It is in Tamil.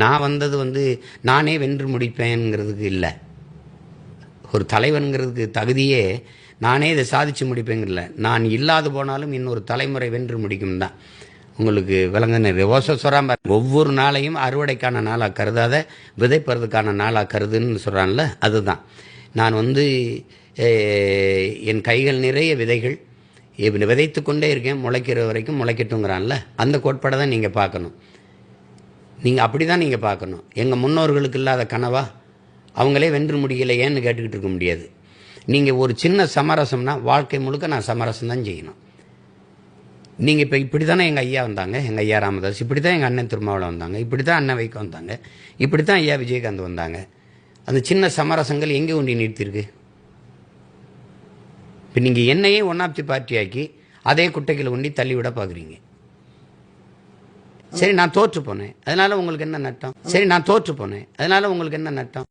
நான் வந்தது நானே வென்று முடிப்பேங்கிறதுக்கு இல்லை. ஒரு தலைவனுங்கிறதுக்கு தகுதியே நானே இதை சாதிச்சு முடிப்பேங்கிறல. நான் இல்லாது போனாலும் இன்னொரு தலைமுறை வென்று முடிக்கும் தான். உங்களுக்கு விளங்குன ஓசோஸ்வராம ஒவ்வொரு நாளையும் அறுவடைக்கான நாளாக கருதாத விதைப்பறதுக்கான நாளாக கருதுன்னு சொல்கிறான்ல, அதுதான். நான் என் கைகள் நிறைய விதைகள் விதைத்து கொண்டே இருக்கேன், முளைக்கிற வரைக்கும் முளைக்கட்டுங்கிறான்ல, அந்த கோட்பாடை தான் நீங்கள் பார்க்கணும். நீங்கள் அப்படி தான் நீங்கள் பார்க்கணும். எங்கள் முன்னோர்களுக்கு இல்லாத கனவா? அவங்களே வென்று முடியலையேன்னு கேட்டுக்கிட்டு இருக்க முடியாது. நீங்கள் ஒரு சின்ன சமரசம்னா வாழ்க்கை முழுக்க நான் சமரசம் தான் செய்யணும். நீங்கள் இப்போ இப்படி தானே எங்கள் ஐயா வந்தாங்க, எங்கள் ஐயா ராமதாஸ், இப்படி தான் எங்கள் அண்ணன் திருமாவளவன் வந்தாங்க, இப்படி தான் அண்ணன் வைக்க வந்தாங்க, இப்படி தான் ஐயா விஜயகாந்த் வந்தாங்க. அந்த சின்ன சமரசங்கள் எங்கே ஒன்றி நிறுத்திருக்கு? இப்போ நீங்கள் என்னையே ஒன் ஆஃப் தி பார்ட்டி ஆக்கி அதே குட்டைகளை ஒண்டி தள்ளிவிட பார்க்குறீங்க. சரி, நான் தோற்று போனேன், அதனால உங்களுக்கு என்ன நட்டம்? சரி, நான் தோற்று போனேன், அதனால உங்களுக்கு என்ன நட்டம்?